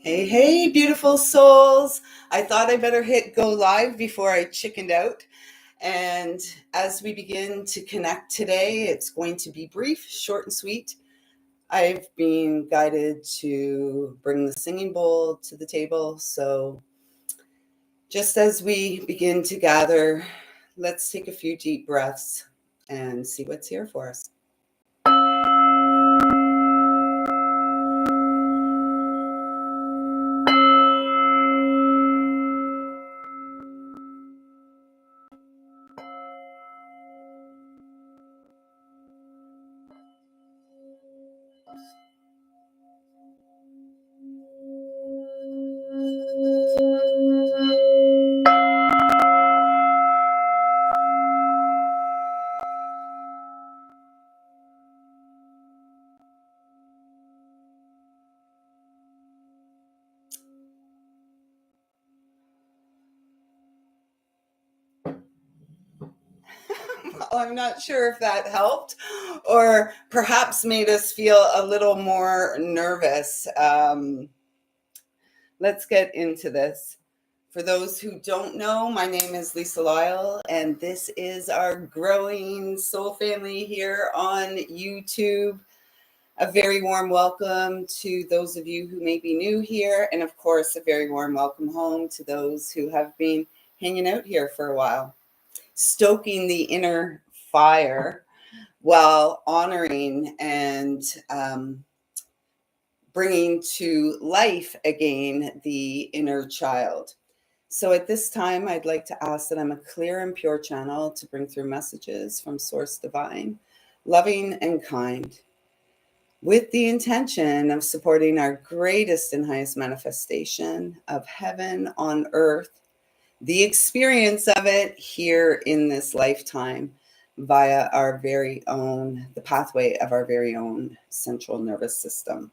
Hey, hey, beautiful souls. I thought I better hit go live before I chickened out. And as we begin to connect today, it's going to be brief, short, and sweet. I've been guided to bring the singing bowl to the table. So just as we begin to gather, let's take a few deep breaths and see what's here for us. Well, I'm not sure if that helped or perhaps made us feel a little more nervous. Let's get into this. For those who don't know, my name is lisalyle, and this is our growing soul family here on YouTube. A very warm welcome to those of you who may be new here, and of course, a very warm welcome home to those who have been hanging out here for a while, stoking the inner fire while honoring and bringing to life again the inner child. So at this time, I'd like to ask that I'm a clear and pure channel to bring through messages from Source Divine, loving and kind, with the intention of supporting our greatest and highest manifestation of heaven on earth, the experience of it here in this lifetime via our very own, the pathway of our very own central nervous system.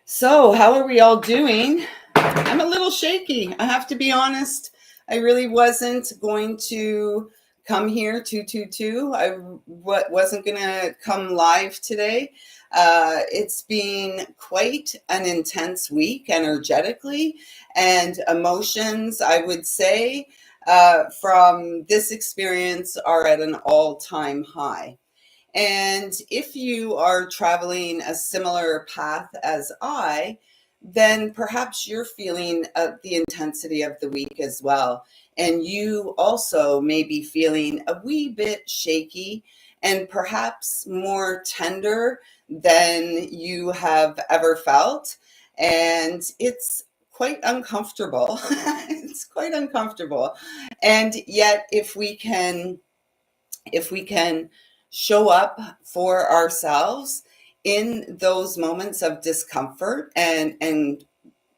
So, how are we all doing? I'm a little shaky. I have to be honest. I really wasn't going to come here 222. I wasn't going to come live today. It's been quite an intense week energetically, and emotions, I would say, from this experience are at an all-time high. And if you are traveling a similar path as I, then perhaps you're feeling the intensity of the week as well. And you also may be feeling a wee bit shaky and perhaps more tender than you have ever felt. And it's quite uncomfortable. It's quite uncomfortable. And yet, if we can show up for ourselves in those moments of discomfort and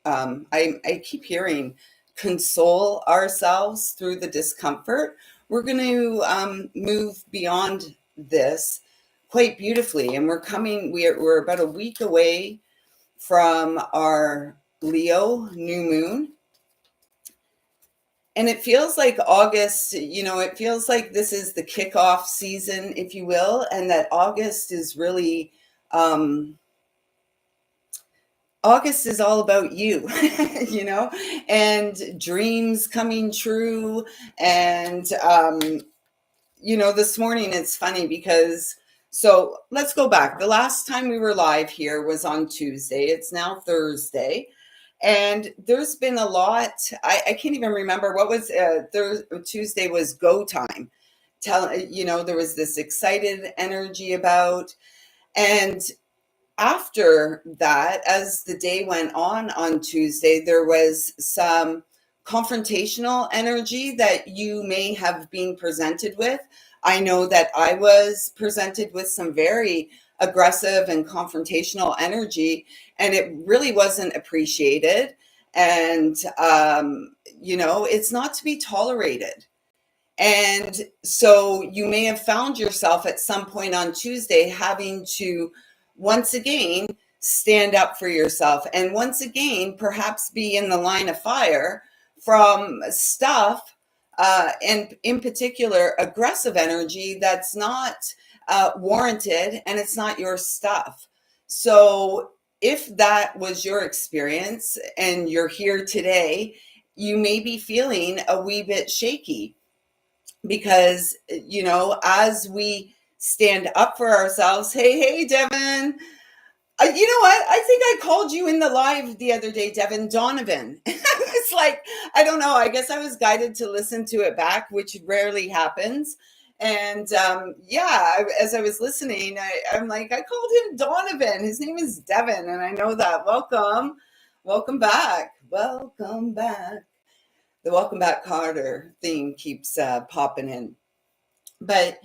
I keep hearing console ourselves through the discomfort, we're going to move beyond this quite beautifully. And we're about a week away from our Leo new moon. And it feels like August, it feels like this is the kickoff season, if you will, and that August is really, August is all about you, and dreams coming true. And, this morning it's funny because, so let's go back. The last time we were live here was on Tuesday. It's now Thursday. And there's been a lot. I can't even remember what was Tuesday was go time. There was this excited energy about, and after that, as the day went on Tuesday, there was some confrontational energy that you may have been presented with. I know that I was presented with some very aggressive and confrontational energy, and it really wasn't appreciated. And, it's not to be tolerated. And so you may have found yourself at some point on Tuesday having to once again stand up for yourself and once again perhaps be in the line of fire from stuff, and in particular aggressive energy that's not warranted, and it's not your stuff. So if that was your experience and you're here today, you may be feeling a wee bit shaky because, as we stand up for ourselves, hey, Devin, you know what? I think I called you in the live the other day, Devin Donovan. It's like, I don't know. I guess I was guided to listen to it back, which rarely happens. And yeah, as I was listening, I'm like, I called him Donovan. His name is Devin, and I know that. Welcome. Welcome back. Welcome back. The Welcome Back Carter theme keeps popping in. But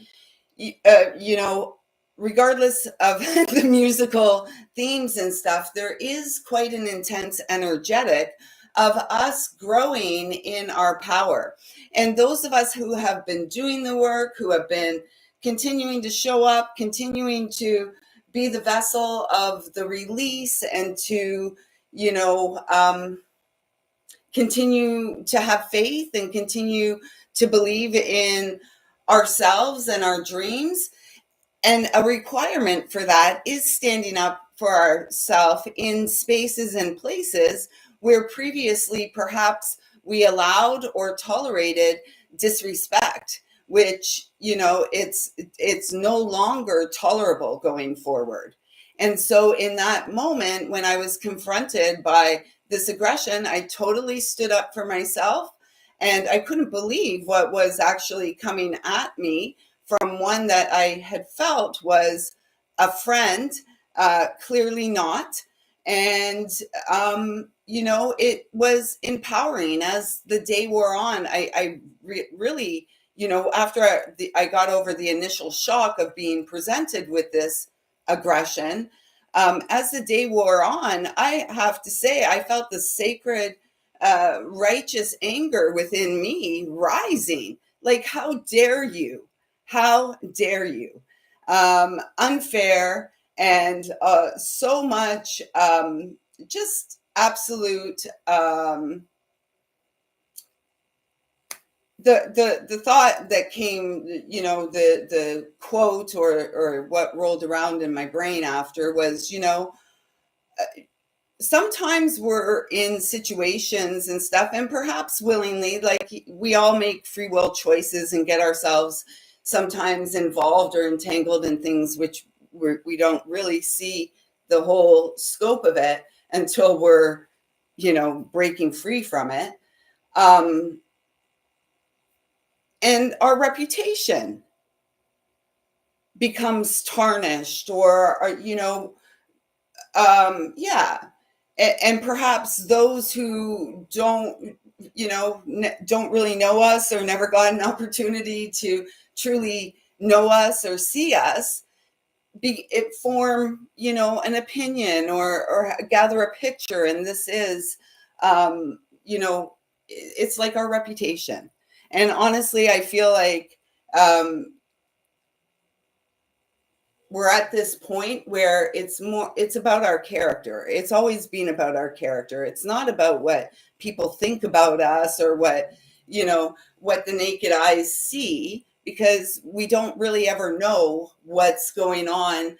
you know, regardless of the musical themes and stuff, there is quite an intense energetic of us growing in our power. And those of us who have been doing the work, who have been continuing to show up, continuing to be the vessel of the release and to, you know, continue to have faith and continue to believe in ourselves and our dreams. And a requirement for that is standing up for ourselves in spaces and places where previously perhaps we allowed or tolerated disrespect, which, it's no longer tolerable going forward. And so in that moment when I was confronted by this aggression, I totally stood up for myself, and I couldn't believe what was actually coming at me from one that I had felt was a friend, clearly not. And, it was empowering as the day wore on. Really, after I got over the initial shock of being presented with this aggression, as the day wore on, I have to say, I felt the sacred, righteous anger within me rising. Like, how dare you? How dare you? Unfair and so much just absolute. The thought that came, the quote or what rolled around in my brain after was, sometimes we're in situations and stuff, and perhaps willingly, like we all make free will choices and get ourselves sometimes involved or entangled in things which we don't really see the whole scope of it until we're, breaking free from it. And our reputation becomes tarnished, or yeah. And perhaps those who don't, don't really know us or never got an opportunity to truly know us or see us, it form, an opinion or gather a picture. And this is, it's like our reputation. And honestly, I feel like, we're at this point where it's about our character. It's always been about our character. It's not about what people think about us or what the naked eyes see, because we don't really ever know what's going on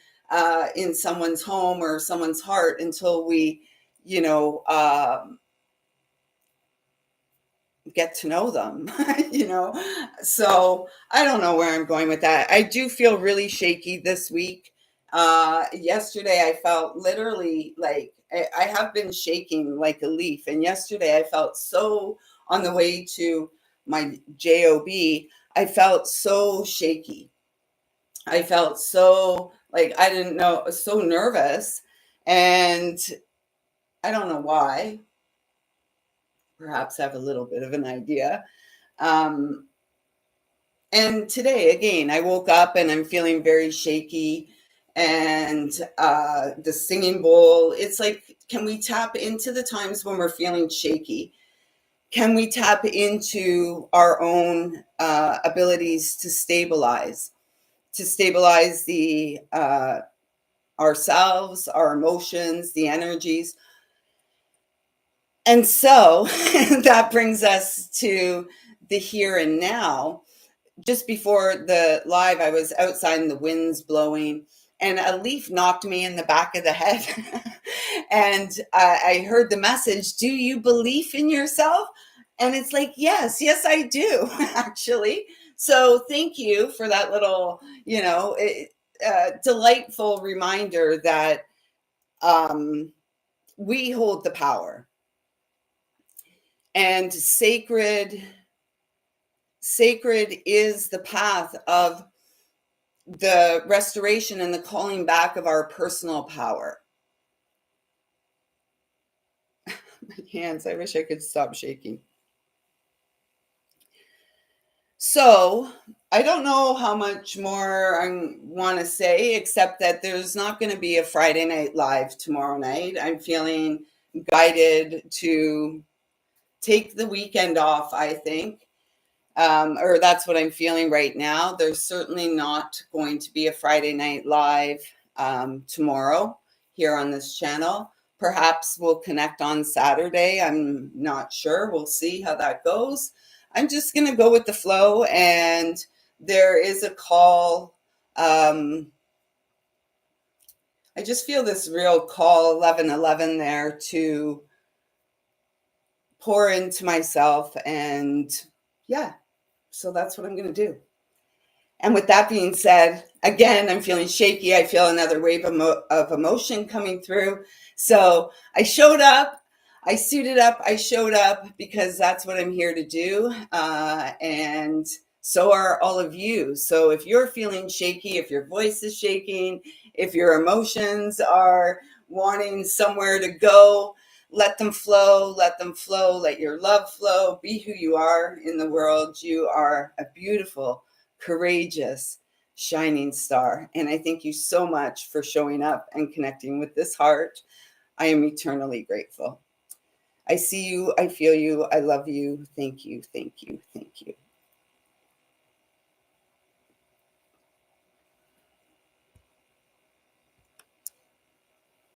in someone's home or someone's heart until we, you know, get to know them. you know so I don't know where I'm going with that. I do feel really shaky this week. Yesterday I felt literally like I have been shaking like a leaf, and yesterday I felt so, on the way to my job, I felt so shaky. I felt so, like, I didn't know, so nervous, and I don't know why. Perhaps have a little bit of an idea. Um, and today, again, I woke up and I'm feeling very shaky. And the singing bowl, it's like, can we tap into the times when we're feeling shaky? Can we tap into our own abilities to stabilize the ourselves, our emotions, the energies? And so that brings us to the here and now. Just before the live, I was outside and the wind's blowing, and a leaf knocked me in the back of the head. And I heard the message, do you believe in yourself? And it's like, yes, I do, actually. So thank you for that little, delightful reminder that we hold the power. And sacred is the path of the restoration and the calling back of our personal power. My hands, I wish I could stop shaking. So I don't know how much more I want to say, except that there's not going to be a Friday Night Live tomorrow night. I'm feeling guided to take the weekend off, I think. Or that's what I'm feeling right now. There's certainly not going to be a Friday Night Live tomorrow here on this channel. Perhaps we'll connect on Saturday. I'm not sure. We'll see how that goes. I'm just going to go with the flow. And there is a call. I just feel this real call, 1111 there, to pour into myself. And yeah, so that's what I'm going to do. And with that being said, again, I'm feeling shaky. I feel another wave of emotion coming through. So I showed up, I suited up, I showed up because that's what I'm here to do. And so are all of you. So if you're feeling shaky, if your voice is shaking, if your emotions are wanting somewhere to go, let them flow, let them flow, let your love flow, be who you are in the world. You are a beautiful, courageous, shining star. And I thank you so much for showing up and connecting with this heart. I am eternally grateful. I see you, I feel you, I love you. Thank you, thank you, thank you.